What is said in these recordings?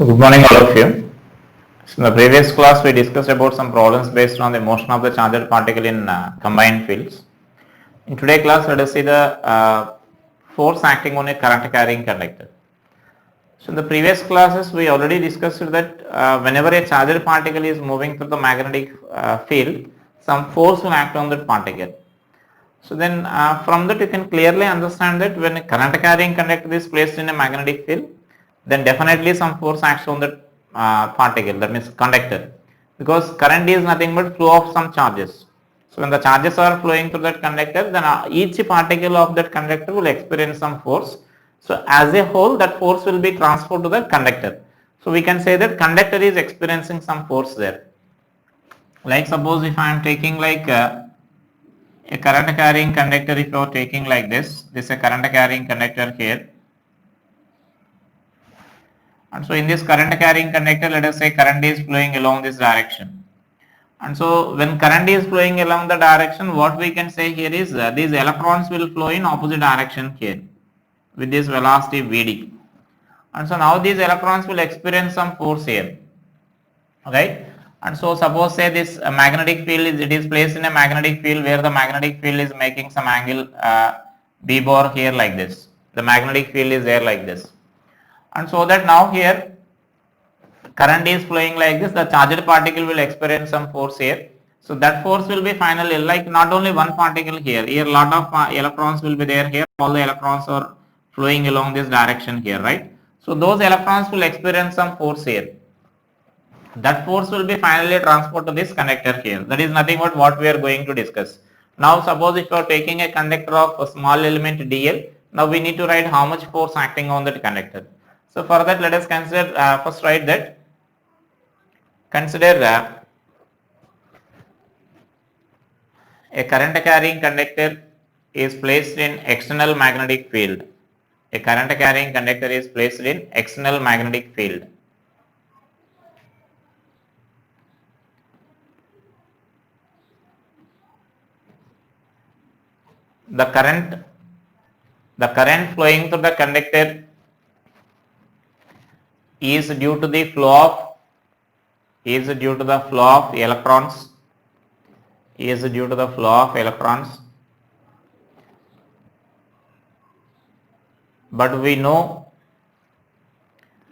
So good morning all of you. So in the previous class we discussed about some problems based on the motion of the charged particle in combined fields. In today's class let us see the force acting on a current carrying conductor. So in the previous classes we already discussed that whenever a charged particle is moving through the magnetic field, some force will act on that particle. So then from that you can clearly understand that when a current carrying conductor is placed in a magnetic field, then definitely some force acts on that particle, that means conductor, because current is nothing but flow of some charges. So when the charges are flowing through that conductor, then each particle of that conductor will experience some force. So as a whole that force will be transferred to the conductor. So we can say that conductor is experiencing some force there. Like suppose if I am taking like a current carrying conductor, if you are taking like this is a current carrying conductor here, and so in this current carrying conductor let us say current is flowing along this direction, and so when current is flowing along the direction, what we can say here is these electrons will flow in opposite direction here with this velocity Vd, and so now these electrons will experience some force here, right? And so suppose say this magnetic field is placed in a magnetic field where the magnetic field is making some angle b bar here like this. The magnetic field is there like this, and so that now here current is flowing like this, the charged particle will experience some force here. So that force will be finally like not only one particle here, lot of electrons will be there here, all the electrons are flowing along this direction here, right? So those electrons will experience some force here. That force will be finally transferred to this conductor here. That is nothing but what we are going to discuss. Now suppose if you are taking a conductor of a small element dl, now we need to write how much force acting on that conductor. So for that let us consider first write that a current carrying conductor is placed in external magnetic field. A current carrying conductor is placed in external magnetic field. The current flowing through the conductor is due to the flow of electrons, but we know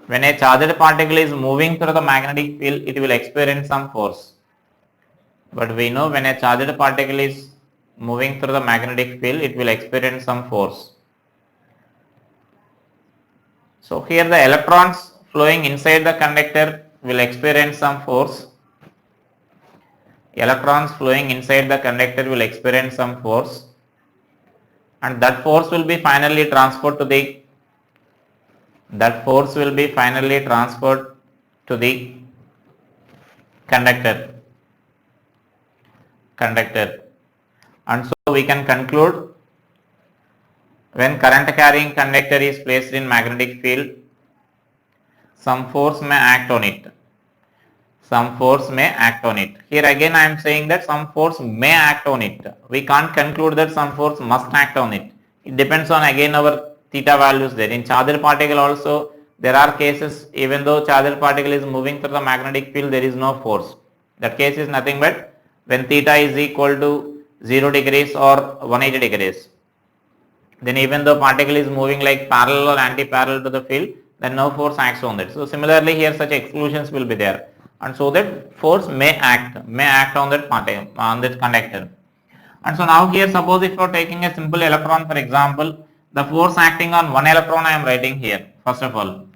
when a charged particle is moving through the magnetic field it will experience some force. But we know when a charged particle is moving through the magnetic field it will experience some force. So here the electrons flowing inside the conductor will experience some force. Electrons flowing inside the conductor will experience some force, and that force will be finally transferred to the conductor. And so we can conclude when current carrying conductor is placed in magnetic field, some force may act on it. Here again I am saying that some force may act on it. We can't conclude that some force must act on it. It depends on again our theta values there. In charged particle also there are cases even though charged particle is moving through the magnetic field there is no force. That case is nothing but when theta is equal to 0 degrees or 180 degrees. Then even though particle is moving like parallel or anti-parallel to the field, then no force acts on that. So similarly here such exclusions will be there, and so that force may act on that particle, on that conductor. And so now here suppose if you are taking a simple electron, for example, the force acting on one electron I am writing here first of all.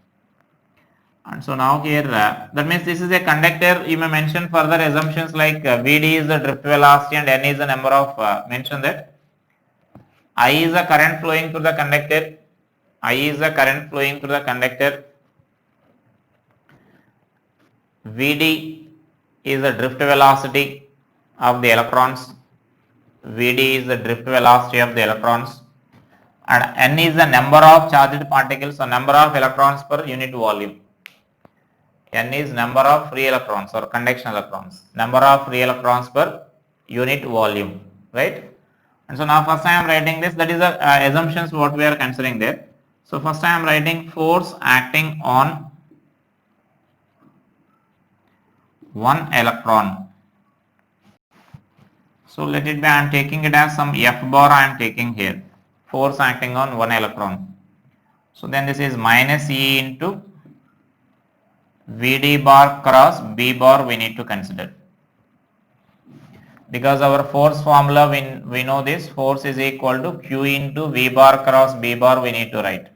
And so now here that means this is a conductor. You may mention further assumptions like Vd is the drift velocity and n is the number of mention that I is the current flowing through the conductor. Vd is the drift velocity of the electrons. And n is the number of charged particles, so number of electrons per unit volume. N is number of free electrons or conduction electrons, number of free electrons per unit volume, right? And so now first I am writing this, that is the assumptions what we are considering there. So first I am writing force acting on one electron. So let it be, I am taking it as some F bar I am taking here, force acting on one electron. So then this is minus E into Vd bar cross B bar we need to consider. Because our force formula, we know this, force is equal to Q into V bar cross B bar we need to write.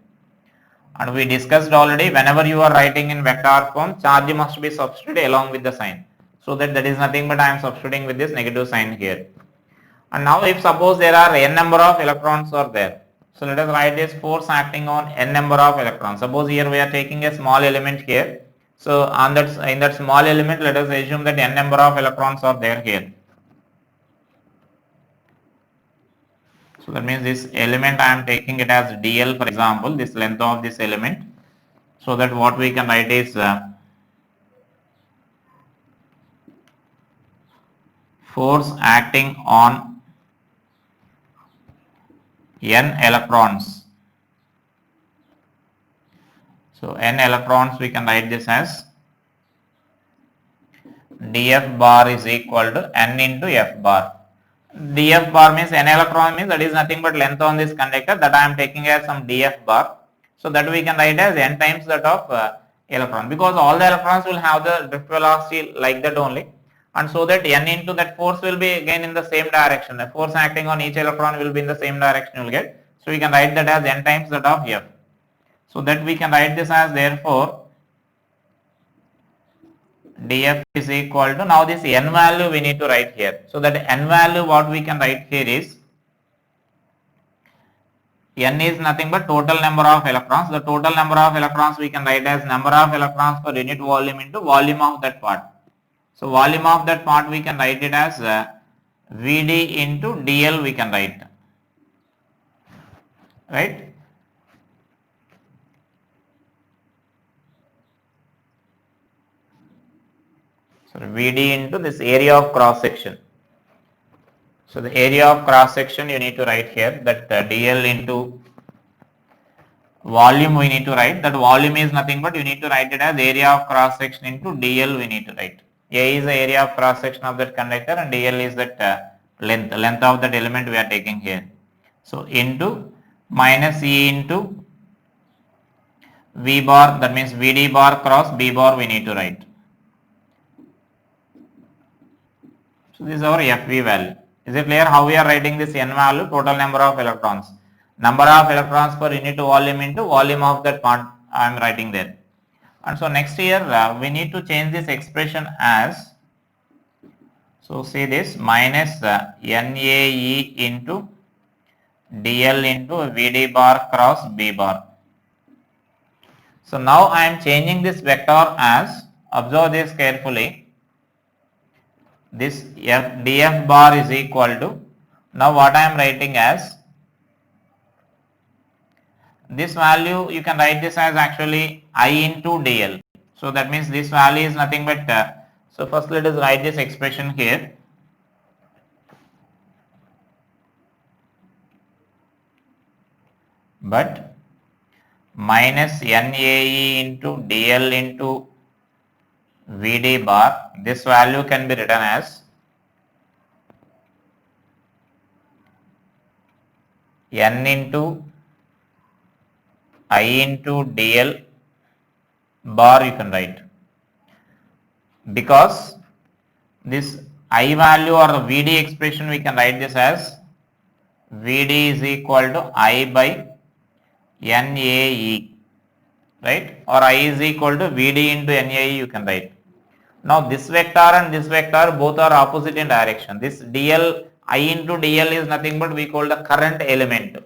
And we discussed already, whenever you are writing in vector form, charge must be substituted along with the sign. So that is nothing but I am substituting with this negative sign here. And now if suppose there are n number of electrons are there. So let us write this force acting on n number of electrons. Suppose here we are taking a small element here. So in that small element, let us assume that n number of electrons are there here. So that means this element I am taking it as dl, for example, this length of this element. So that what we can write is force acting on n electrons. So n electrons we can write this as df bar is equal to n into f bar. Df bar means n electron means that is nothing but length on this conductor, that I am taking as some df bar. So that we can write as n times that of electron, because all the electrons will have the drift velocity like that only, and so that n into that force will be again in the same direction. The force acting on each electron will be in the same direction you will get. So we can write that as n times that of f. So that we can write this as, therefore df is equal to, now this n value we need to write here. So that n value what we can write here is, n is nothing but total number of electrons. The total number of electrons we can write as number of electrons per unit volume into volume of that part. So volume of that part we can write it as Vd into dl we can write, right? So Vd into this area of cross section. So the area of cross section you need to write here, that dl into volume we need to write. That volume is nothing but you need to write it as area of cross section into dl we need to write. A is the area of cross section of that conductor and dl is that length of that element we are taking here. So into minus E into V bar, that means Vd bar cross B bar we need to write. So this is our Fv value. Is it clear how we are writing this n value? Total number of electrons. Number of electrons per unit volume into volume of that part I am writing there. And so next here we need to change this expression as, so say this minus NaE into dl into Vd bar cross B bar. So now I am changing this vector as, observe this carefully, this df bar is equal to, now what I am writing as, this value you can write this as actually I into dl. So that means this value is nothing but, so first let us write this expression here. But minus NaE into dl into Vd bar, this value can be written as n into I into dl bar you can write, because this I value or the Vd expression we can write this as Vd is equal to I by NaE, right, or I is equal to Vd into NaE you can write. Now this vector and this vector both are opposite in direction. This dl, I into dl is nothing but we call the current element.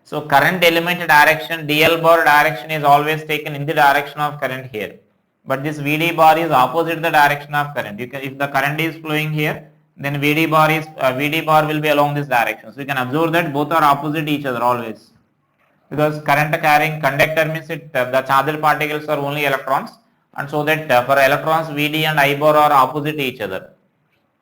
So current element direction, dl bar direction is always taken in the direction of current here. But this Vd bar is opposite the direction of current. You can, if the current is flowing here, then Vd bar will be along this direction. So you can observe that both are opposite each other always. Because current carrying conductor means the charged particles are only electrons, and so that for electrons Vd and I bar are opposite each other.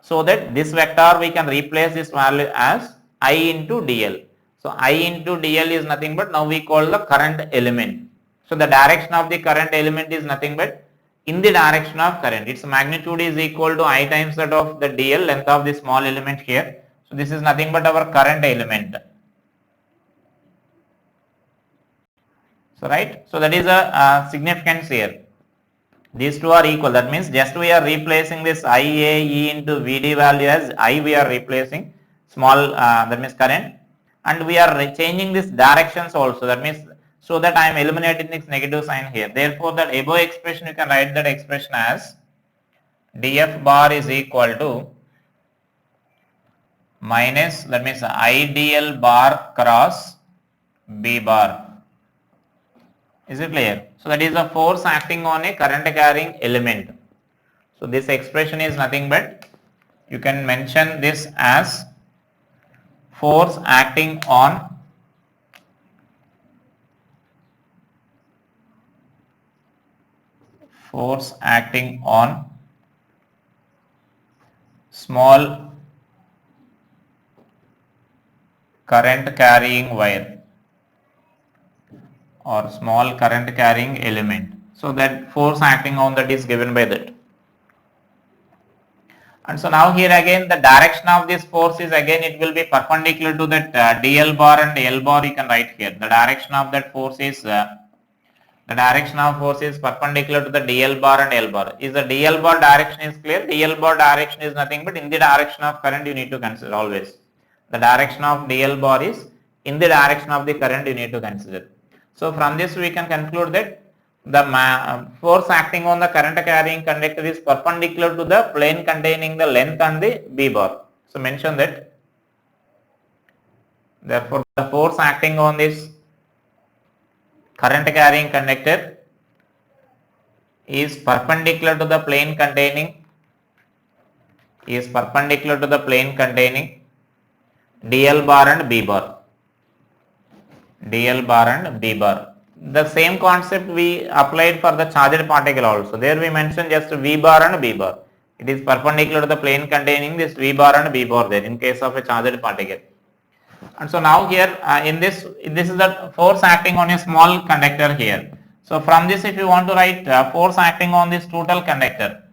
So that this vector we can replace this value as I into dl. So I into dl is nothing but now we call the current element. So the direction of the current element is nothing but in the direction of current. Its magnitude is equal to I times that of the dl, length of the small element here. So this is nothing but our current element. So right, so that is a significance here. These two are equal. That means just we are replacing this IAE into VD value as I, we are replacing small, that means current, and we are changing this directions also. That means so that I am eliminating this negative sign here. Therefore, that above expression you can write that expression as df bar is equal to minus, that means IDL bar cross B bar. Is it clear? So that is a force acting on a current carrying element. So this expression is nothing but, you can mention this as force acting on small current carrying wire or small current carrying element. So that force acting on that is given by that. And so now here again the direction of this force is again it will be perpendicular to that dl bar and L bar, you can write here. The direction of that force is perpendicular to the dl bar and L bar. Is the dl bar direction is clear? dl bar direction is nothing but in the direction of current, you need to consider always. The direction of dl bar is in the direction of the current, you need to consider. So from this we can conclude that the force acting on the current carrying conductor is perpendicular to the plane containing the length and the B bar. So mention that. Therefore, the force acting on this current carrying conductor is perpendicular to the plane containing DL bar and B bar. The same concept we applied for the charged particle also. There we mentioned just V bar and B bar. It is perpendicular to the plane containing this V bar and B bar there in case of a charged particle. And so now here this is the force acting on a small conductor here. So from this if you want to write force acting on this total conductor.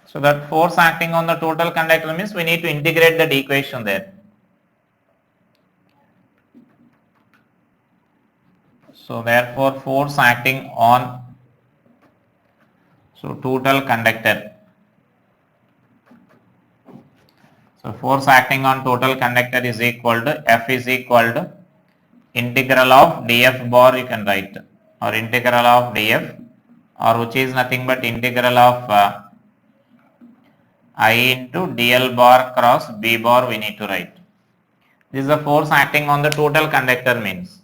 So that force acting on the total conductor means we need to integrate that equation there. So therefore force acting on total conductor. So force acting on total conductor is equal to F is equal to integral of df bar, you can write, or integral of df, or which is nothing but integral of I into dl bar cross B bar, we need to write. This is the force acting on the total conductor means.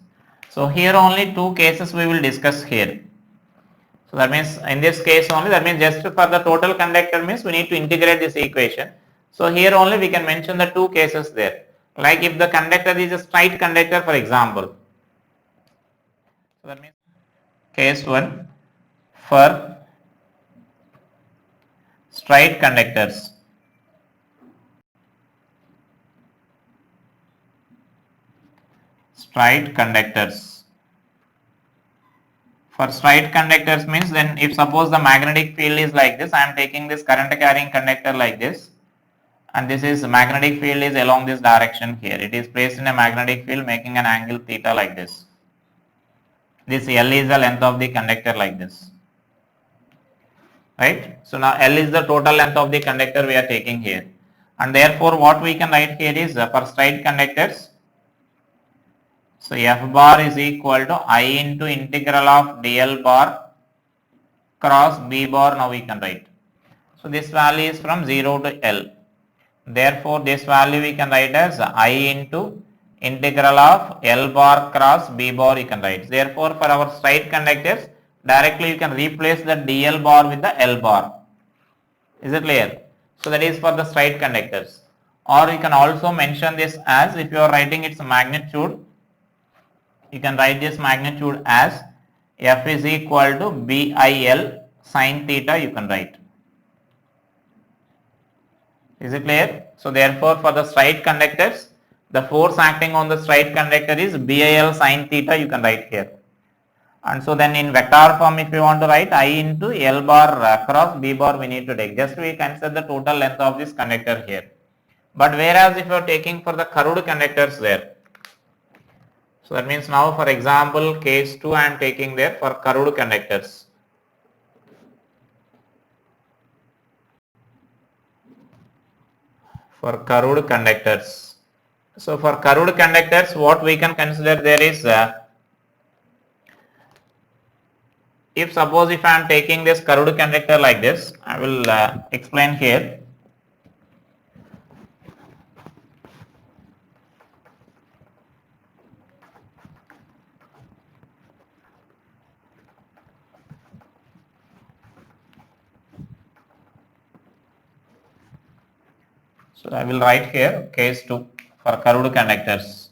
So here only two cases we will discuss here. So that means in this case only, that means just for the total conductor means we need to integrate this equation. So here only we can mention the two cases there. Like if the conductor is a straight conductor, for example. So that means case 1 for straight conductors. For straight conductors means, then if suppose the magnetic field is like this, I am taking this current carrying conductor like this, and this is magnetic field is along this direction here. It is placed in a magnetic field making an angle theta like this. This L is the length of the conductor like this. Right? So now L is the total length of the conductor we are taking here. And therefore what we can write here is for straight conductors. So F bar is equal to I into integral of dl bar cross B bar, now we can write. So this value is from 0 to L. Therefore this value we can write as I into integral of L bar cross B bar, you can write. Therefore for our straight conductors, directly you can replace the dl bar with the L bar. Is it clear? So that is for the straight conductors. Or you can also mention this as, if you are writing its magnitude, you can write this magnitude as F is equal to BIL sin theta, you can write. Is it clear? So therefore for the straight conductors, the force acting on the straight conductor is BIL sin theta, you can write here. And so then in vector form, if you want to write I into L bar cross B bar, we need to take, just we consider the total length of this conductor here. But whereas if you are taking for the curved conductors there, so that means now for example case 2 I am taking there for curved conductors. For curved conductors. So for curved conductors, what we can consider there is, if suppose if I am taking this curved conductor like this, I will explain here. So I will write here case 2 for curved conductors.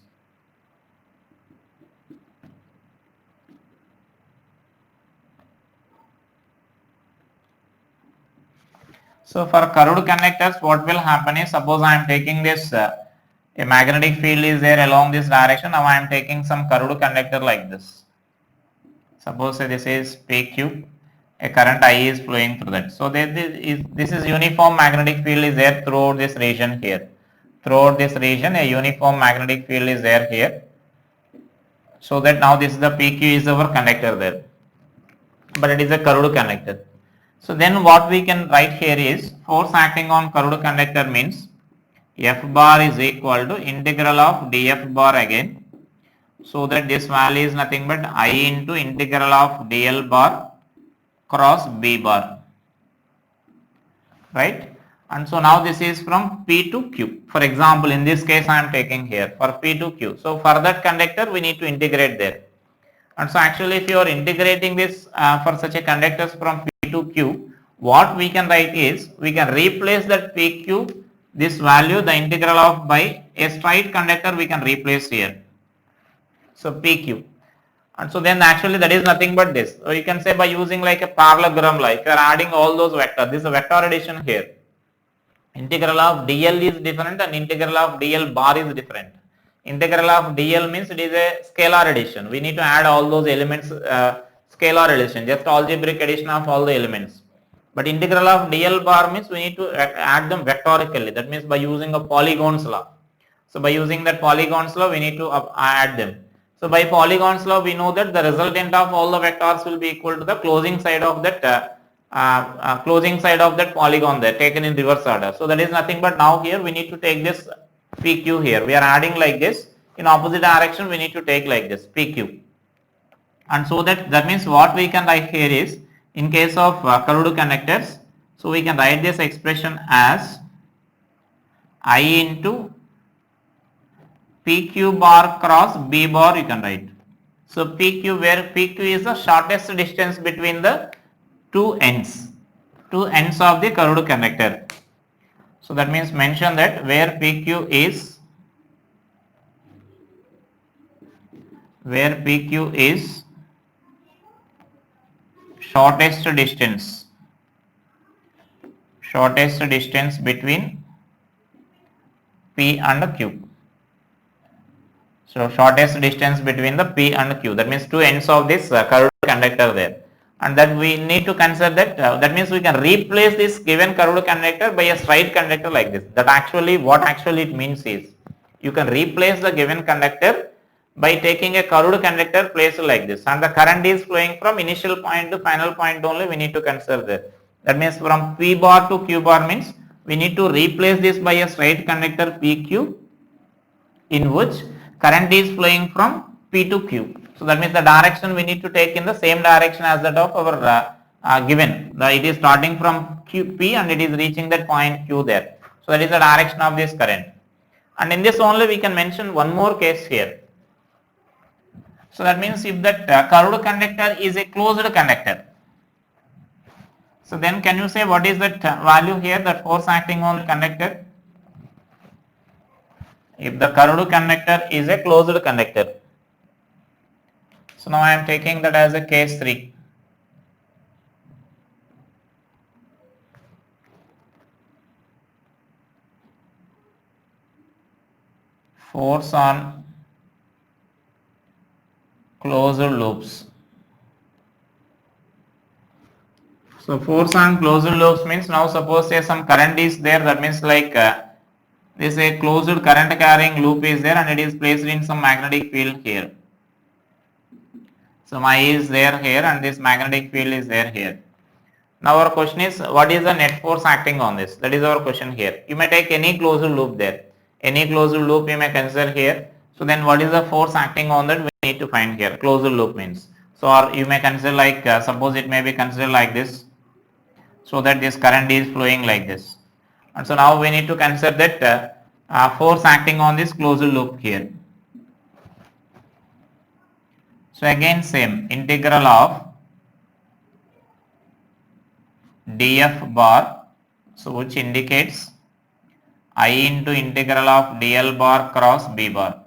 So for curved conductors, what will happen is, suppose I am taking this, a magnetic field is there along this direction. Now I am taking some curved conductor like this. Suppose this is PQ, a current I is flowing through that. So this is uniform magnetic field is there throughout this region here. Throughout this region, a uniform magnetic field is there here. So that now this is the PQ is our conductor there, but it is a curved conductor. So then what we can write here is, force acting on curved conductor means F bar is equal to integral of dF bar again. So that this value is nothing but I into integral of dl bar cross B bar, right? And so now this is from P to Q. For example, in this case I am taking here for P to Q. So for that conductor we need to integrate there. And so actually if you are integrating this for such a conductors from P to Q, what we can write is, we can replace that PQ, this value, the integral of, by a straight conductor we can replace here. So PQ. And so then actually that is nothing but this. So you can say by using like a parallelogram, like you are adding all those vectors. This is a vector addition here. Integral of dl is different and integral of dl bar is different. Integral of dl means it is a scalar addition. We need to add all those elements, scalar addition, just algebraic addition of all the elements. But integral of dl bar means we need to add them vectorically. That means by using a polygon's law. So by using that polygon's law, we need to add them. So by polygon's law, we know that the resultant of all the vectors will be equal to the closing side of that polygon there, taken in reverse order. So that is nothing but, now here we need to take this PQ here. We are adding like this. In opposite direction, we need to take like this PQ. And so that means what we can write here is, in case of curved conductors, so we can write this expression as I into PQ bar cross B bar, you can write. So PQ, where PQ is the shortest distance between the two ends of the curved conductor. So that means mention that where PQ is shortest distance between P and Q. So shortest distance between the P and Q, that means two ends of this curved conductor there. And that we need to consider that, that means we can replace this given curved conductor by a straight conductor like this. That actually, what actually it means is, you can replace the given conductor by taking a curved conductor placed like this, and the current is flowing from initial point to final point only, we need to consider that. That means from P bar to Q bar means we need to replace this by a straight conductor PQ, in which current is flowing from P to Q. So that means the direction we need to take in the same direction as that of our given. It is starting from P and it is reaching that point Q there. So that is the direction of this current. And in this only we can mention one more case here. So that means if that curved conductor is a closed conductor. So then can you say what is that value here, that force acting on the conductor? If the curved conductor is a closed conductor. So now I am taking that as a case 3. Force on closed loops. So force on closed loops means now suppose say some current is there, that means like this a closed current carrying loop is there and it is placed in some magnetic field here. So my is there here and this magnetic field is there here. Now our question is, what is the net force acting on this? That is our question here. You may take any closed loop there. Any closed loop you may consider here. So then what is the force acting on that we need to find here. Closed loop means. So or you may consider like suppose it may be considered like this. So that this current is flowing like this. And so now we need to consider that force acting on this closed loop here. So again same integral of df bar, so which indicates I into integral of dl bar cross b bar.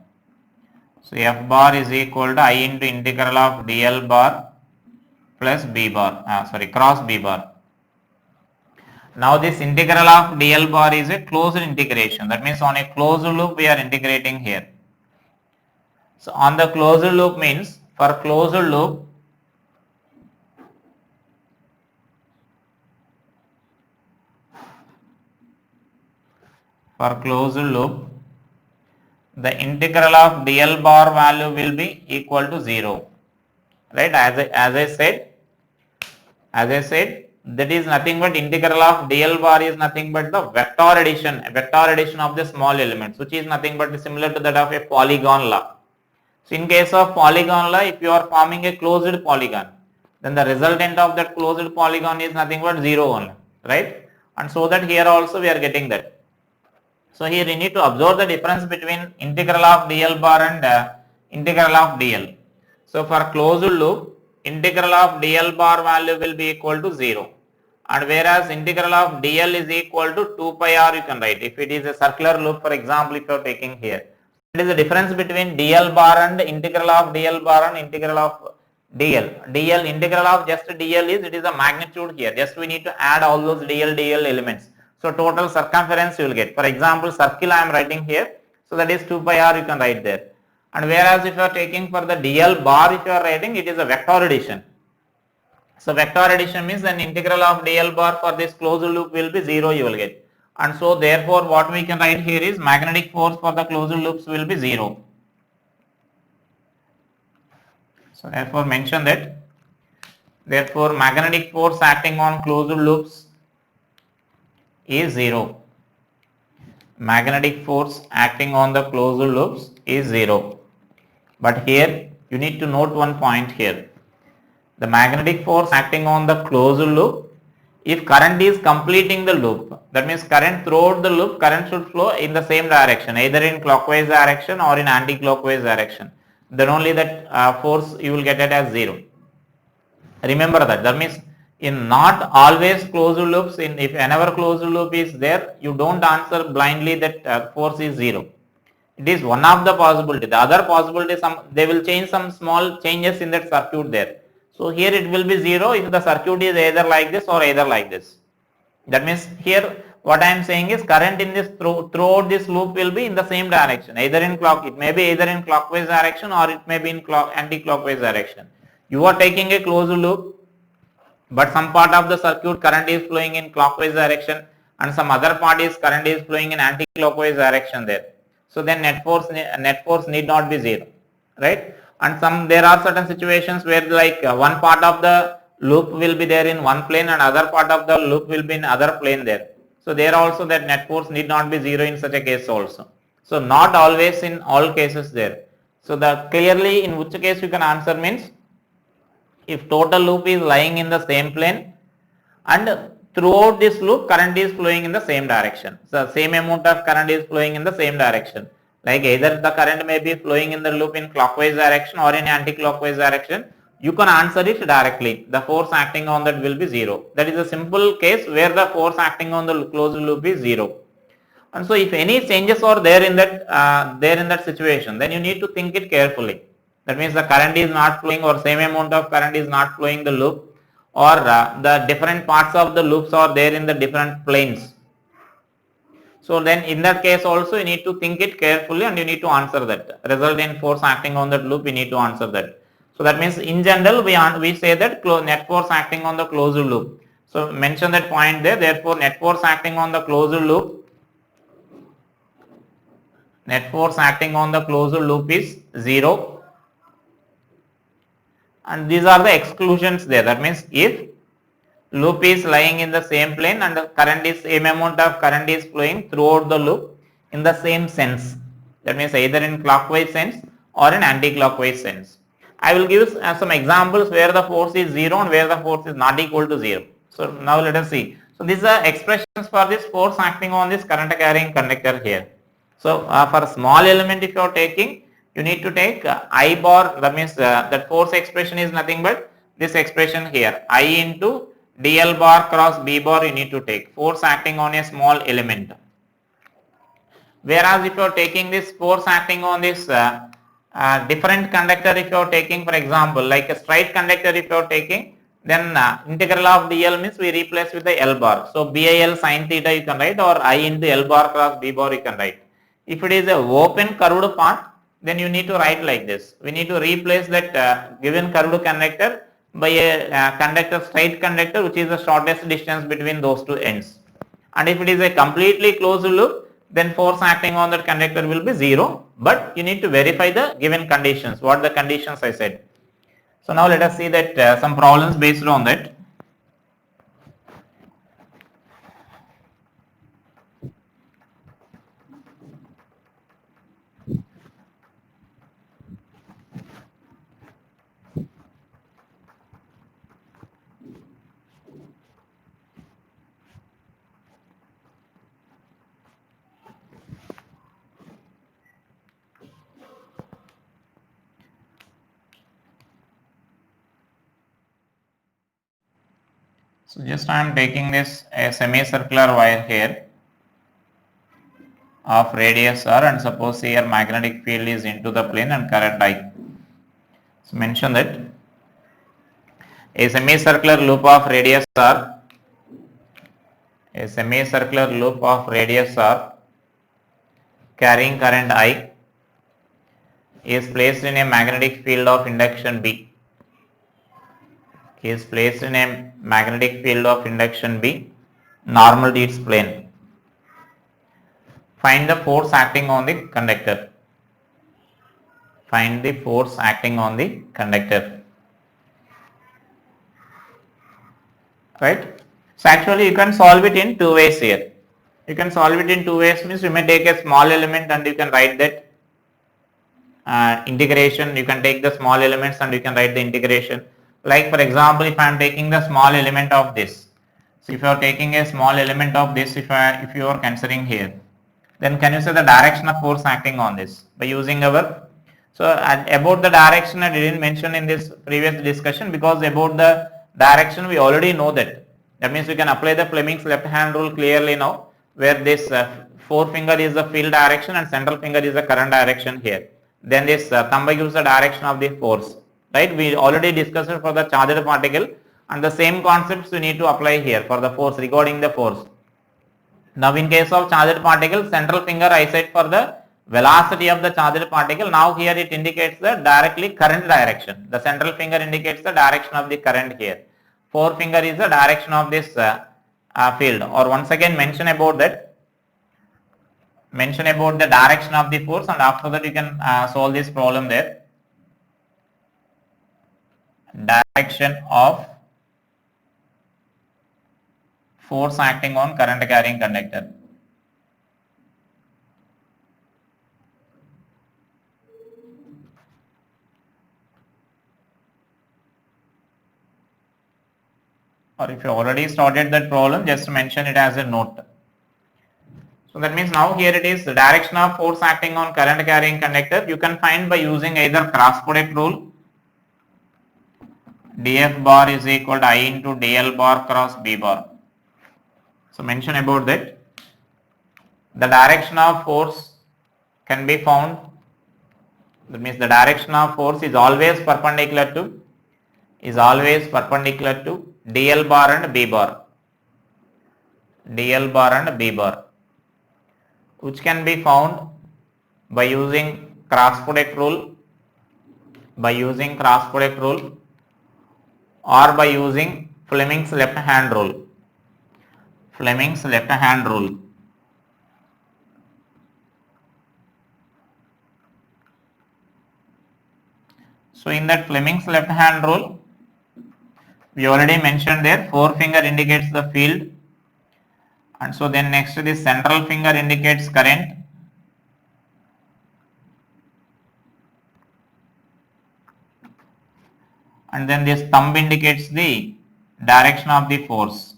So f bar is equal to I into integral of dl bar plus b bar, cross b bar. Now this integral of dl bar is a closed integration. That means on a closed loop we are integrating here. So on the closed loop means for closed loop the integral of dl bar value will be equal to 0, right? As I said that is nothing but integral of dl bar is nothing but the vector addition of the small elements, which is nothing but similar to that of a polygon law. So in case of polygon law, if you are forming a closed polygon, then the resultant of that closed polygon is nothing but 0 only, right? And so that here also we are getting that. So here you need to observe the difference between integral of dl bar and integral of dl. So for closed loop, integral of dl bar value will be equal to 0, and whereas integral of dl is equal to 2 pi r you can write. If it is a circular loop, for example, if you are taking here, it is the difference between dl bar and integral of dl bar and integral of dl. Integral of just dl is, it is a magnitude here. Just we need to add all those dl elements. So total circumference you will get. For example, circle I am writing here. So that is 2 pi r you can write there. And whereas if you are taking for the dl bar, if you are writing, it is a vector addition. So vector addition means an integral of dl bar for this closed loop will be 0 you will get. And so therefore what we can write here is magnetic force for the closed loops will be 0. So therefore mention that, therefore magnetic force acting on closed loops is 0. Magnetic force acting on the closed loops is 0. But here you need to note one point here. The magnetic force acting on the closed loop, if current is completing the loop, that means current throughout the loop, current should flow in the same direction, either in clockwise direction or in anti-clockwise direction. Then only that force you will get it as 0. Remember that. That means in not always closed loops, if whenever closed loop is there, you don't answer blindly that force is 0. It is one of the possibility. The other possibility, they will change some small changes in that circuit there. So here it will be 0 if the circuit is either like this or either like this. That means here what I am saying is current in this throughout this loop will be in the same direction, either in it may be either in clockwise direction or it may be in anti-clockwise direction. You are taking a closed loop, but some part of the circuit current is flowing in clockwise direction and some other part is current is flowing in anti-clockwise direction there. So then net force need not be 0, right? And there are certain situations where like one part of the loop will be there in one plane and other part of the loop will be in other plane there. So there also that net force need not be 0 in such a case also. So not always in all cases there. So the clearly in which case you can answer means if total loop is lying in the same plane and throughout this loop current is flowing in the same direction. So same amount of current is flowing in the same direction. Like either the current may be flowing in the loop in clockwise direction or in anti-clockwise direction, you can answer it directly. The force acting on that will be 0. That is a simple case where the force acting on the closed loop is 0. And so if any changes are there in that situation, then you need to think it carefully. That means the current is not flowing or same amount of current is not flowing the loop, or the different parts of the loops are there in the different planes. So then in that case also you need to think it carefully and you need to answer that. Resultant force acting on that loop, you need to answer that. So that means in general we say that net force acting on the closed loop So mention that point there. Therefore, net force acting on the closed loop, net force acting on the closed loop is 0, and these are the exclusions there. That means if loop is lying in the same plane and the current is same amount of current is flowing throughout the loop in the same sense, that means either in clockwise sense or in anti-clockwise sense. I will give some examples where the force is 0 and where the force is not equal to 0. So now let us see. So these are expressions for this force acting on this current carrying conductor here. So for a small element, if you are taking, you need to take I bar, that means that force expression is nothing but this expression here, I into dl bar cross b bar you need to take, force acting on a small element. Whereas if you are taking this force acting on this different conductor, if you are taking for example like a straight conductor, if you are taking, then integral of dl means we replace with the L bar. So BIL sin theta you can write, or I into L bar cross B bar you can write. If it is a open curved part, then you need to write like this. We need to replace that given curved conductor by a conductor, straight conductor, which is the shortest distance between those two ends. And if it is a completely closed loop, then force acting on that conductor will be 0, but you need to verify the given conditions, what the conditions I said. So now let us see that some problems based on that. So just I am taking this a semicircular wire here of radius r, and suppose here magnetic field is into the plane and current I. So mention that a semicircular loop of radius r, a semicircular loop of radius r carrying current I is placed in a magnetic field of induction B, is placed in a magnetic field of induction B, normal to its plane. Find the force acting on the conductor. Find the force acting on the conductor. Right? So actually you can solve it in two ways here. You can solve it in two ways, means you may take a small element and you can write that integration. You can take the small elements and you can write the integration. Like for example, if I am taking the small element of this, so if you are taking a small element of this, if you are considering here, then can you say the direction of force acting on this by using our, so about the direction I didn't mention in this previous discussion, because about the direction we already know that. That means we can apply the Fleming's left hand rule clearly now, where this forefinger is the field direction and central finger is the current direction here. Then this thumb gives the direction of the force. Right? We already discussed it for the charged particle, and the same concepts we need to apply here for the force, regarding the force. Now in case of charged particle, central finger I said for the velocity of the charged particle. Now here it indicates the directly current direction. The central finger indicates the direction of the current here. Forefinger is the direction of this field. Or once again mention about that. Mention about the direction of the force, and after that you can solve this problem there. Direction of force acting on current carrying conductor. Or if you already started that problem, just mention it as a note. So that means now here it is the direction of force acting on current carrying conductor. You can find by using either cross product rule. dF bar is equal to I into dl bar cross B bar. So mention about that. The direction of force can be found. That means the direction of force is always perpendicular to dl bar and B bar. dl bar and B bar, which can be found by using cross product rule, or by using Fleming's left hand rule. Fleming's left hand rule. So in that Fleming's left hand rule, we already mentioned there, forefinger indicates the field, and so then next to the central finger indicates current, and then this thumb indicates the direction of the force.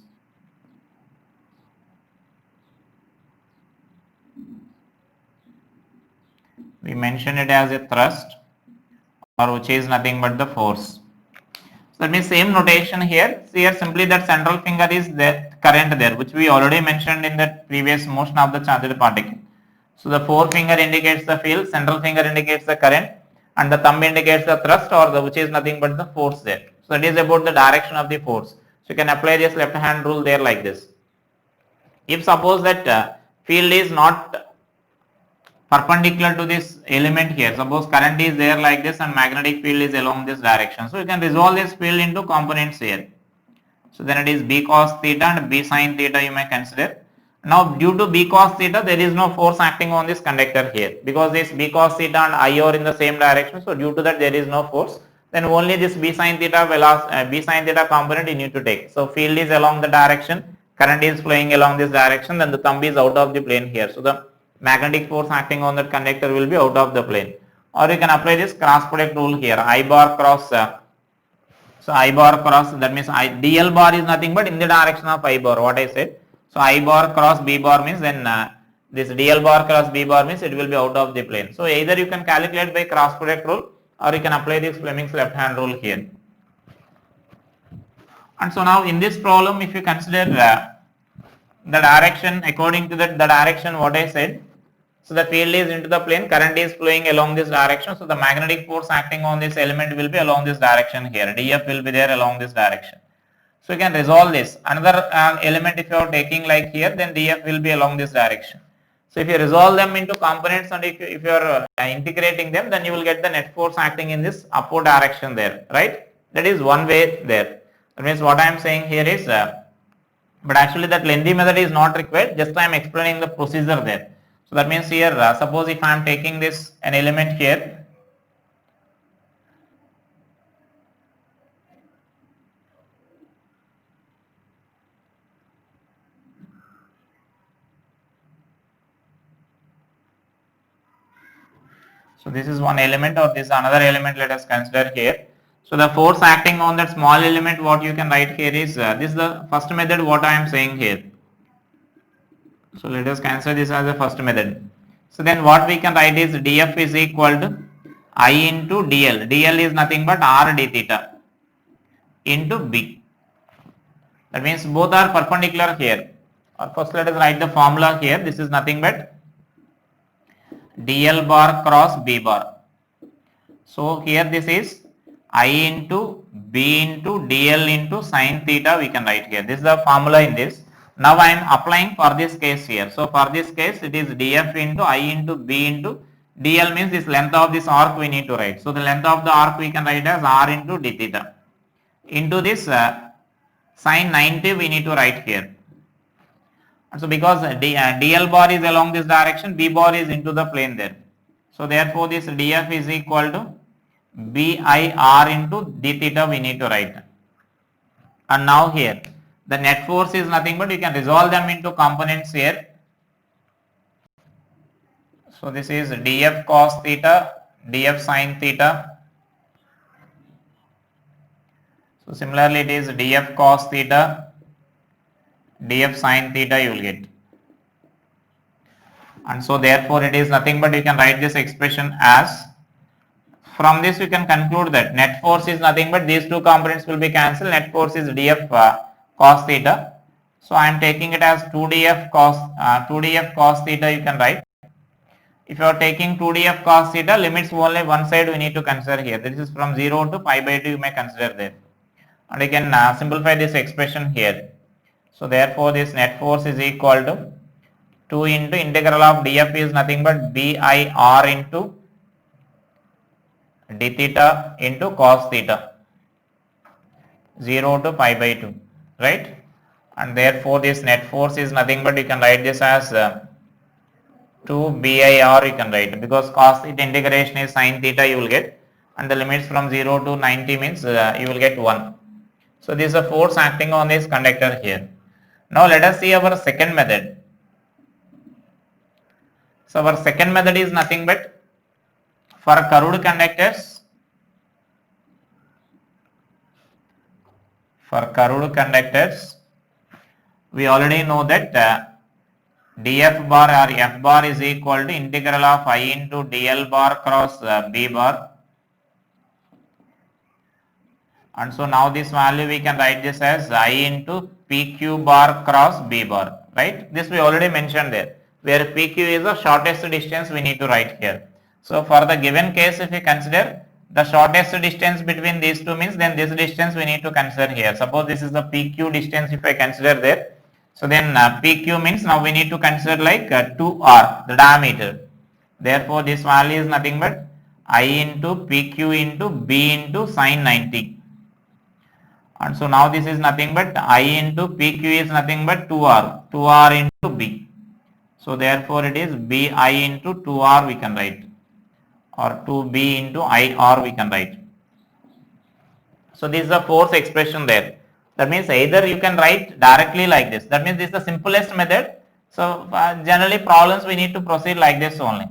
We mention it as a thrust, or which is nothing but the force. So that means same notation here. See here simply that central finger is the current there, which we already mentioned in the previous motion of the charged particle. So the forefinger indicates the field, central finger indicates the current, and the thumb indicates the thrust, or the which is nothing but the force there. So that is about the direction of the force. So you can apply this left hand rule there like this. If suppose that field is not perpendicular to this element here, suppose current is there like this and magnetic field is along this direction, so you can resolve this field into components here. So then it is b cos theta and b sin theta you may consider. Now due to b cos theta there is no force acting on this conductor here, because this b cos theta and I are in the same direction, so due to that there is no force. Then only this b sin theta b sin theta component you need to take. So field is along the direction, current is flowing along this direction, then the thumb is out of the plane here. So the magnetic force acting on that conductor will be out of the plane. Or you can apply this cross product rule here, I bar cross. So I bar cross, that means dl bar is nothing but in the direction of I bar, what I said. So I bar cross b bar means then this dl bar cross b bar means it will be out of the plane. So either you can calculate by cross product rule, or you can apply this Fleming's left hand rule here. And so now in this problem, if you consider the direction, according to the direction what I said, so the field is into the plane, current is flowing along this direction, so the magnetic force acting on this element will be along this direction here, df will be there along this direction. So you can resolve this. Another element if you are taking like here, then df will be along this direction. So if you resolve them into components and if you are integrating them, then you will get the net force acting in this upward direction there, right? That is one way there. That means what I am saying here is, but actually that lengthy method is not required, just I am explaining the procedure there. So that means here, suppose if I am taking this an element here, so this is one element, or this is another element, let us consider here. So the force acting on that small element, what you can write here is, this is the first method what I am saying here. So let us consider this as the first method. So then what we can write is df is equal to I into dl. dl is nothing but r d theta into b. That means both are perpendicular here. Or first let us write the formula here. This is nothing but dl bar cross b bar. So here this is I into b into dl into sin theta we can write here. This is the formula in this. Now I am applying for this case here. So for this case it is df into I into b into dl means this length of this arc we need to write. So the length of the arc we can write as r into d theta into this sin 90 we need to write here. And so because dl bar is along this direction, b bar is into the plane there. So therefore this df is equal to bir into d theta we need to write. And now here the net force is nothing but you can resolve them into components here. So this is df cos theta, df sin theta. So similarly it is df cos theta, df sin theta you will get. And so therefore it is nothing but you can write this expression as, from this you can conclude that net force is nothing but these two components will be cancelled, net force is df cos theta. So I am taking it as 2df cos theta you can write. If you are taking 2df cos theta, limits only one side we need to consider here. This is from 0 to pi by 2 you may consider there. And you can simplify this expression here. So therefore this net force is equal to 2 into integral of df is nothing but bir into d theta into cos theta. 0 to pi by 2, right? And therefore this net force is nothing but you can write this as 2 BIR you can write, because cos theta integration is sin theta you will get, and the limits from 0 to 90 means you will get 1. So this is a force acting on this conductor here. Now let us see our second method. So our second method is nothing but for curved conductors, we already know that df bar or f bar is equal to integral of I into dl bar cross b bar, and so now this value we can write this as I into pq bar cross b bar, right? This we already mentioned there, where pq is the shortest distance we need to write here. So for the given case, if we consider the shortest distance between these two means, then this distance we need to consider here. Suppose this is the pq distance if I consider there. So then pq means now we need to consider like 2r, the diameter. Therefore this value is nothing but I into pq into b into sin 90. And so now this is nothing but I into pq is nothing but 2r into b. So therefore it is bi into 2r we can write, or 2b into IR we can write. So this is the force expression there. That means either you can write directly like this. That means this is the simplest method. So generally problems we need to proceed like this only.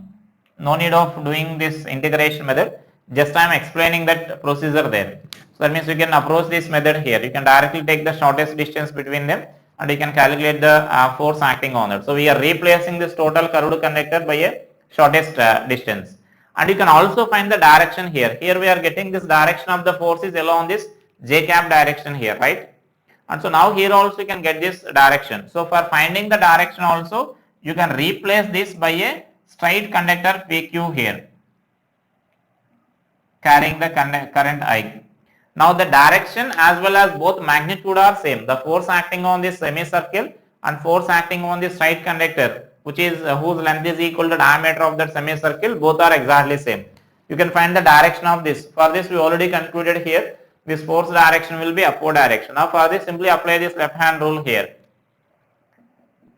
No need of doing this integration method. Just I am explaining that procedure there. So that means you can approach this method here. You can directly take the shortest distance between them and you can calculate the force acting on it. So we are replacing this total curved conductor by a shortest distance. And you can also find the direction here. Here we are getting this direction of the force is along this j cap direction here, right? And so now here also you can get this direction. So for finding the direction also, you can replace this by a straight conductor PQ here, carrying the current I. Now the direction as well as both magnitude are same. The force acting on this semicircle and force acting on this straight conductor, which is whose length is equal to diameter of that semicircle, both are exactly same. You can find the direction of this. For this we already concluded here, this force direction will be upward direction. Now for this simply apply this left hand rule here.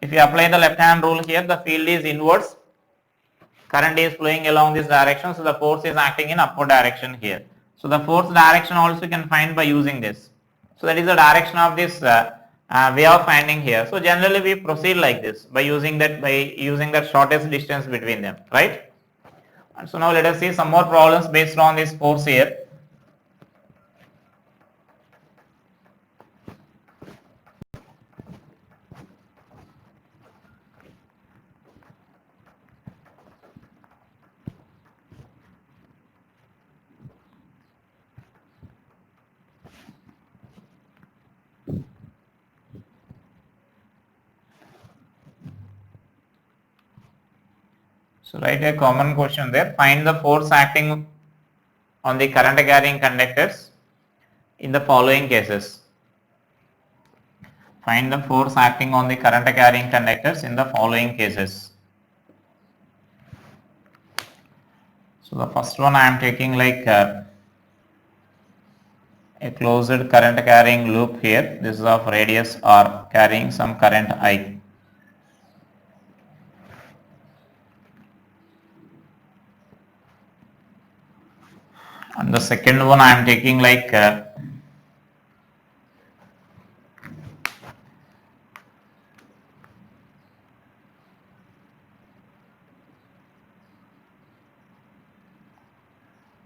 If you apply the left hand rule here, the field is inwards, current is flowing along this direction, so the force is acting in upward direction here. So the force direction also you can find by using this. So that is the direction of this way of finding here. So generally we proceed like this by using that shortest distance between them, right? And so now let us see some more problems based on this force here. So write a common question there. Find the force acting on the current carrying conductors in the following cases. Find the force acting on the current carrying conductors in the following cases. So the first one I am taking like a closed current carrying loop here. This is of radius r, carrying some current I. And the second one I am taking like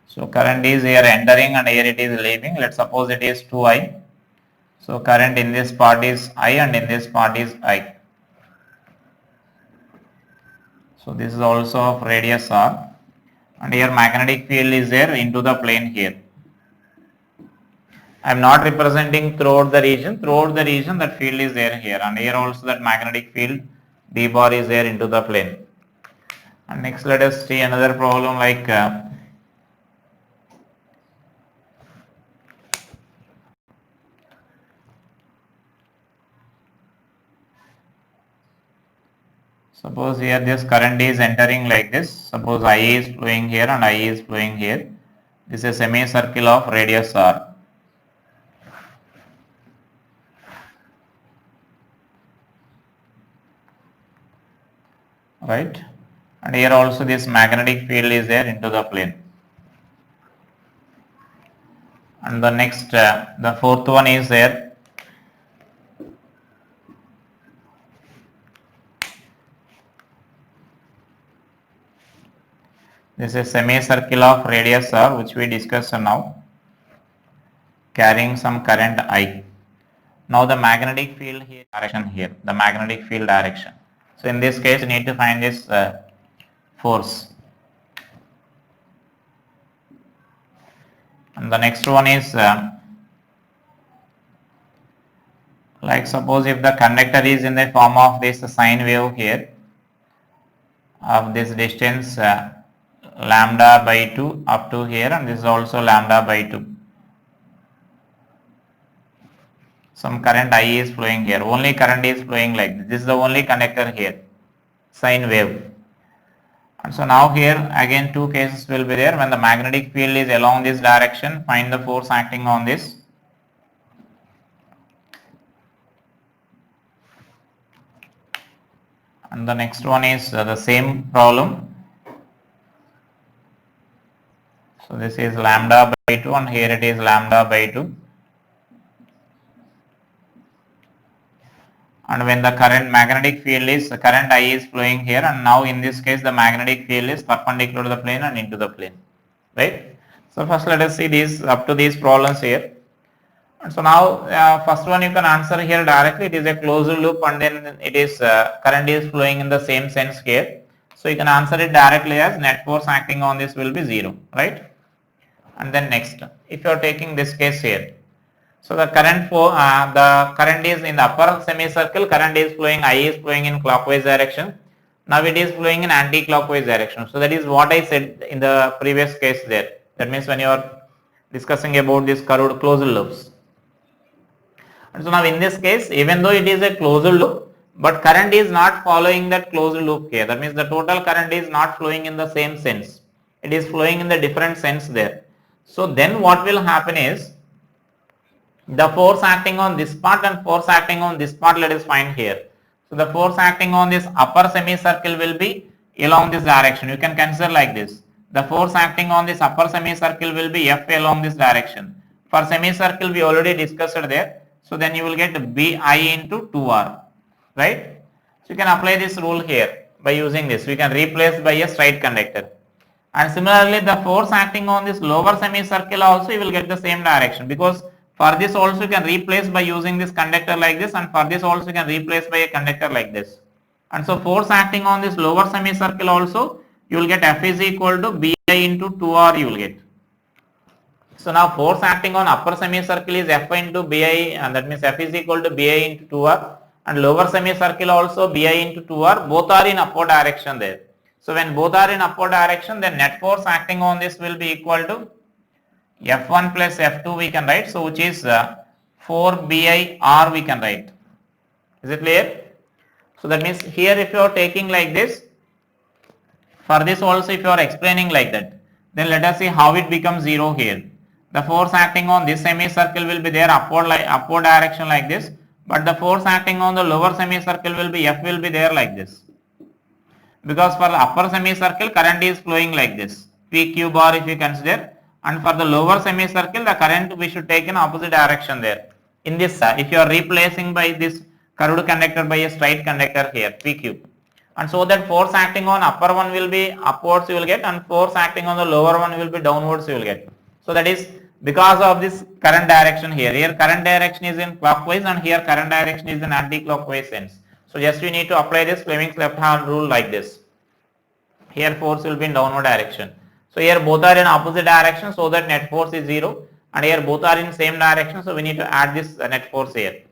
so current is here entering and here it is leaving. Let's suppose it is 2I. So current in this part is I and in this part is I. So this is also of radius r. And here magnetic field is there into the plane here. I am not representing throughout the region that field is there here, and here also that magnetic field d bar is there into the plane. And next let us see another problem like suppose here this current is entering like this. Suppose I is flowing here and I is flowing here. This is a semicircle of radius r. right? And here also this magnetic field is there into the plane. And the next, the fourth one is there. This is semicircle of radius r, which we discussed now, carrying some current I. Now the magnetic field here, direction here, the magnetic field direction. So in this case, you need to find this force. And the next one is like suppose if the conductor is in the form of this sine wave here of this distance lambda by 2 up to here, and this is also lambda by 2. Some current I is flowing here, only current is flowing like this. This is the only conductor here, sine wave. And so now here again two cases will be there. When the magnetic field is along this direction, find the force acting on this. And the next one is the same problem. So this is lambda by 2 and here it is lambda by 2. And when the current magnetic field is, the current I is flowing here, and now in this case the magnetic field is perpendicular to the plane and into the plane, right? So first let us see these up to these problems here. And so now first one you can answer here directly. It is a closed loop and then it is current is flowing in the same sense here. So you can answer it directly as net force acting on this will be 0, right? And then next, if you are taking this case here, so the current is in the upper semicircle, current is flowing, I is flowing in clockwise direction. Now it is flowing in anti-clockwise direction. So that is what I said in the previous case there. That means when you are discussing about this curved closed loops. And so now in this case, even though it is a closed loop, but current is not following that closed loop here. That means the total current is not flowing in the same sense. It is flowing in the different sense there. So then what will happen is, the force acting on this part and force acting on this part, let us find here. So the force acting on this upper semicircle will be along this direction. You can consider like this. The force acting on this upper semicircle will be F along this direction. For semicircle we already discussed it there. So then you will get Bi into 2R, right? So you can apply this rule here by using this. We can replace by a straight conductor. And similarly the force acting on this lower semicircle also you will get the same direction, because for this also you can replace by using this conductor like this, and for this also you can replace by a conductor like this. And so force acting on this lower semicircle also you will get F is equal to Bi into 2R you will get. So now force acting on upper semicircle is F into Bi, and that means F is equal to Bi into 2R, and lower semicircle also Bi into 2R, both are in upward direction there. So when both are in upward direction, then net force acting on this will be equal to F1 plus F2 we can write, so which is 4 BIR we can write. Is it clear? So that means here if you are taking like this, for this also if you are explaining like that, then let us see how it becomes 0 here. The force acting on this semicircle will be there upward direction like this, but the force acting on the lower semicircle will be F will be there like this. Because for the upper semicircle current is flowing like this, PQ bar if you consider, and for the lower semicircle the current we should take in opposite direction there. In this if you are replacing by this curved conductor by a straight conductor here, PQ. And so that force acting on upper one will be upwards you will get, and force acting on the lower one will be downwards you will get. So that is because of this current direction here. Here current direction is in clockwise and here current direction is in anti-clockwise sense. So just we need to apply this Fleming's left hand rule like this. Here force will be in downward direction. So here both are in opposite direction, so that net force is 0, and here both are in same direction, so we need to add this net force here.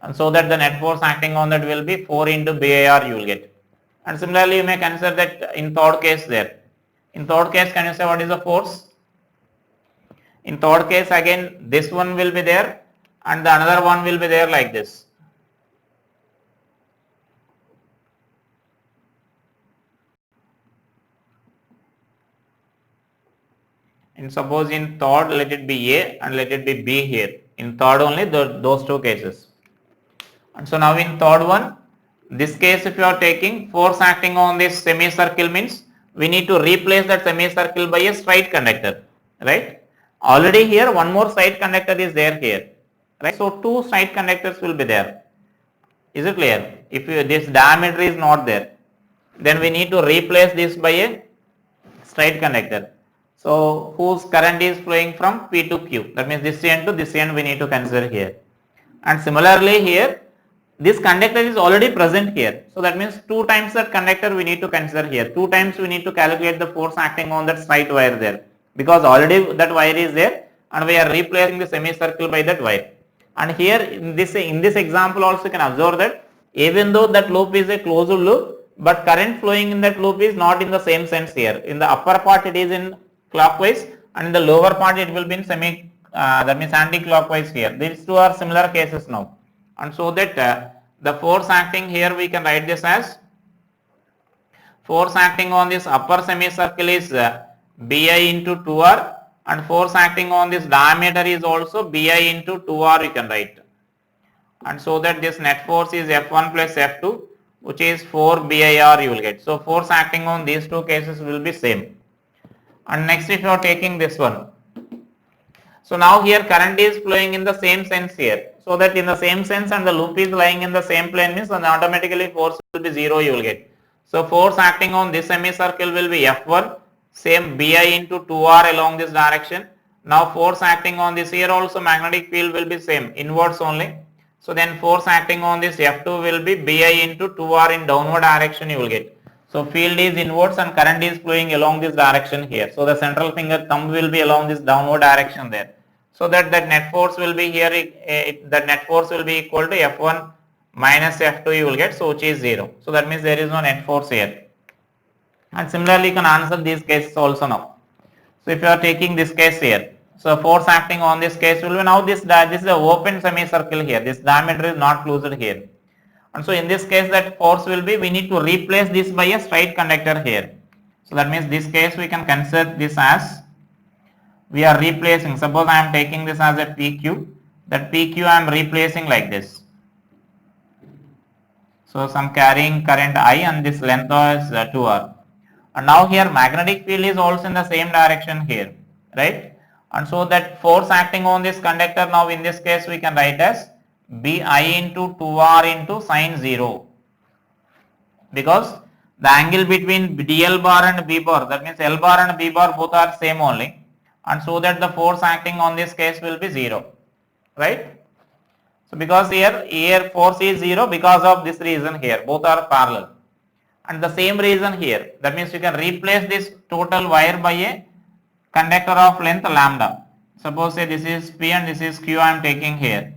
And so that the net force acting on that will be 4 into BAR you will get. And similarly you may consider that in third case there. In third case, can you say what is the force? In third case again this one will be there and the another one will be there like this. And suppose in third let it be A and let it be B here. In third only those two cases. And so now in third one This case, if you are taking force acting on this semicircle, means we need to replace that semicircle by a straight conductor, right? Already here one more side conductor is there here, right? So two side conductors will be there. Is it clear? If this diameter is not there, then we need to replace this by a straight conductor. So whose current is flowing from P to Q. That means this end to this end we need to consider here. And similarly here, this conductor is already present here. So that means 2 times that conductor we need to consider here. 2 times we need to calculate the force acting on that straight wire there. Because already that wire is there and we are replacing the semicircle by that wire. And here in this example also you can observe that even though that loop is a closed loop, but current flowing in that loop is not in the same sense here. In the upper part it is in clockwise and in the lower part it will be in that means anti-clockwise here. These two are similar cases now. And so that the force acting here we can write this as force acting on this upper semicircle is Bi into 2R, and force acting on this diameter is also Bi into 2R you can write. And so that this net force is F1 plus F2, which is 4 BIR you will get. So force acting on these two cases will be same. And next if you are taking this one. So now here current is flowing in the same sense here. So that in the same sense and the loop is lying in the same plane means then automatically force will be 0 you will get. So force acting on this semicircle will be F1, same Bi into 2R along this direction. Now force acting on this here also magnetic field will be same, inwards only. So then force acting on this F2 will be Bi into 2R in downward direction you will get. So field is inwards and current is flowing along this direction here. So the central finger thumb will be along this downward direction there. So that net force will be here, the net force will be equal to F1 minus F2 you will get, so which is 0. So that means there is no net force here. And similarly you can answer these cases also now. So if you are taking this case here, so force acting on this case will be now this is an open semicircle here, this diameter is not closed here. And so in this case that force will be, we need to replace this by a straight conductor here. So that means this case we can consider this as, we are replacing, suppose I am taking this as a PQ, that PQ I am replacing like this. So some carrying current I and this length is 2R. And now here magnetic field is also in the same direction here, right? And so that force acting on this conductor now in this case we can write as Bi into 2R into sine 0. Because the angle between DL bar and B bar, that means L bar and B bar both are same only. And so that the force acting on this case will be 0, right? So because here force is 0 because of this reason here, both are parallel. And the same reason here, that means you can replace this total wire by a conductor of length lambda. Suppose say this is P and this is Q I am taking here.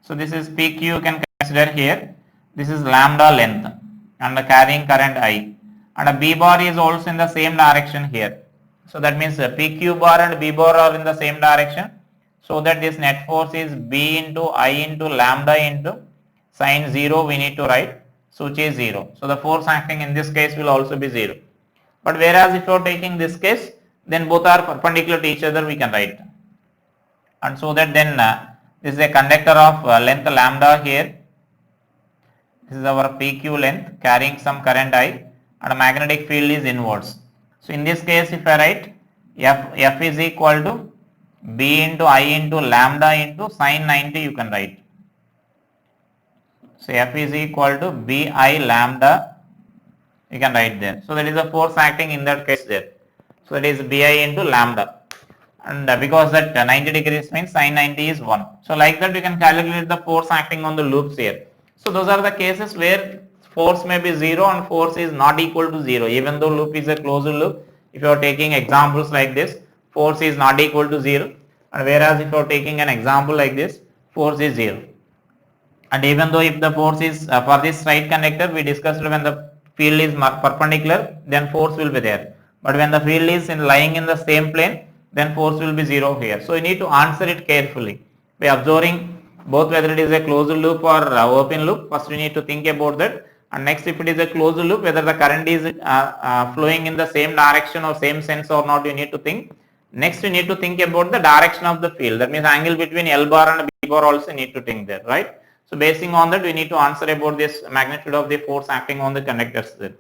So this is PQ you can consider here, this is lambda length and the carrying current I. And a B bar is also in the same direction here. So that means PQ bar and B bar are in the same direction. So that this net force is B into I into lambda into sine 0 we need to write. So which is 0. So the force acting in this case will also be 0. But whereas if you are taking this case, then both are perpendicular to each other we can write. And so that then this is a conductor of length lambda here. This is our PQ length carrying some current I and a magnetic field is inwards. So in this case if I write F is equal to B into I into lambda into sine 90 you can write. So F is equal to Bi lambda you can write there. So that is the force acting in that case there. So that is Bi into lambda, and because that 90 degrees means sine 90 is 1. So like that we can calculate the force acting on the loops here. So those are the cases where force may be 0 and force is not equal to 0 even though loop is a closed loop. If you are taking examples like this, force is not equal to 0, and whereas if you are taking an example like this, force is 0. And even though if the force is for this straight conductor we discussed when the field is perpendicular then force will be there. But when the field is lying in the same plane then force will be 0 here. So you need to answer it carefully by observing both whether it is a closed loop or open loop. First we need to think about that, and next if it is a closed loop whether the current is flowing in the same direction or same sense or not you need to think. Next you need to think about the direction of the field, that means angle between L bar and B bar also need to think there, right? So basing on that, we need to answer about this magnitude of the force acting on the conductors there.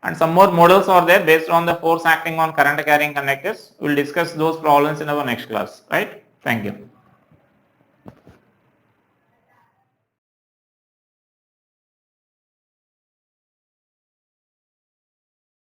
And some more models are there based on the force acting on current carrying conductors. We will discuss those problems in our next class, right? Thank you.